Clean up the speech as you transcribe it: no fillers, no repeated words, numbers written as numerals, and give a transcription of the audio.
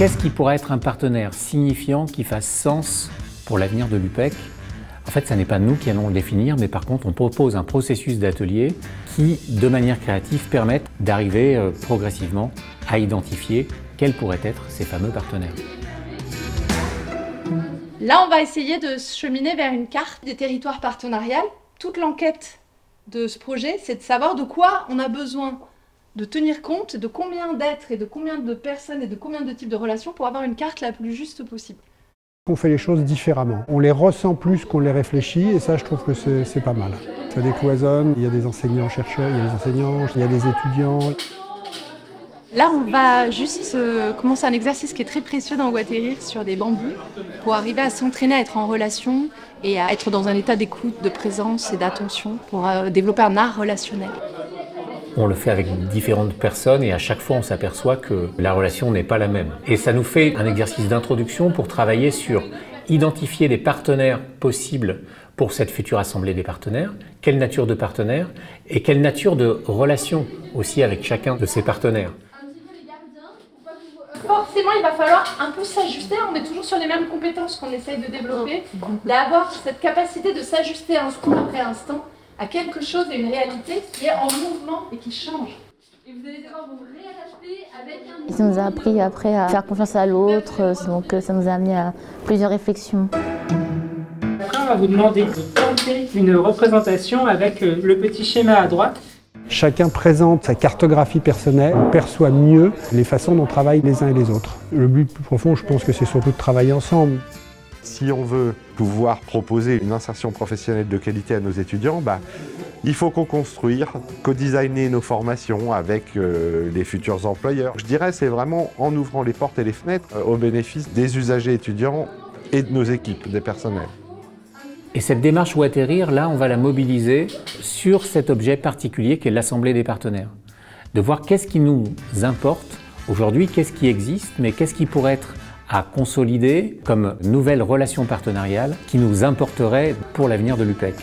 Qu'est-ce qui pourrait être un partenaire signifiant qui fasse sens pour l'avenir de l'UPEC? En fait, ce n'est pas nous qui allons le définir, mais par contre, on propose un processus d'atelier qui, de manière créative, permette d'arriver progressivement à identifier quels pourraient être ces fameux partenaires. Là, on va essayer de se cheminer vers une carte des territoires partenariales. Toute l'enquête de ce projet, c'est de savoir de quoi on a besoin de tenir compte, de combien d'êtres et de combien de personnes et de combien de types de relations pour avoir une carte la plus juste possible. On fait les choses différemment. On les ressent plus qu'on les réfléchit et ça, je trouve que c'est pas mal. Ça décloisonne, il y a des enseignants-chercheurs, il y a des enseignants, il y a des étudiants. Là, on va juste commencer un exercice qui est très précieux dans Watterrir sur des bambous pour arriver à s'entraîner à être en relation et à être dans un état d'écoute, de présence et d'attention pour développer un art relationnel. On le fait avec différentes personnes et à chaque fois on s'aperçoit que la relation n'est pas la même. Et ça nous fait un exercice d'introduction pour travailler sur identifier les partenaires possibles pour cette future assemblée des partenaires, quelle nature de partenaires et quelle nature de relation aussi avec chacun de ces partenaires. Forcément, il va falloir un peu s'ajuster. On est toujours sur les mêmes compétences qu'on essaye de développer, d'avoir cette capacité de s'ajuster instant après instant à quelque chose et une réalité qui est en mouvement et qui change. Et vous allez devoir vous réadapter avec un... Ça nous a appris après à faire confiance à l'autre, donc ça nous a amené à plusieurs réflexions. Après, on va vous demander de tenter une représentation avec le petit schéma à droite. Chacun présente sa cartographie personnelle, perçoit mieux les façons dont travaillent les uns et les autres. Le but plus profond, je pense que c'est surtout de travailler ensemble. Si on veut pouvoir proposer une insertion professionnelle de qualité à nos étudiants, il faut co-construire, co-designer nos formations avec les futurs employeurs. Je dirais c'est vraiment en ouvrant les portes et les fenêtres au bénéfice des usagers étudiants et de nos équipes, des personnels. Et cette démarche Watterrir, là, on va la mobiliser sur cet objet particulier qui est l'Assemblée des partenaires. De voir qu'est-ce qui nous importe aujourd'hui, qu'est-ce qui existe, mais qu'est-ce qui pourrait être à consolider comme nouvelle relation partenariale qui nous importerait pour l'avenir de l'UPEC.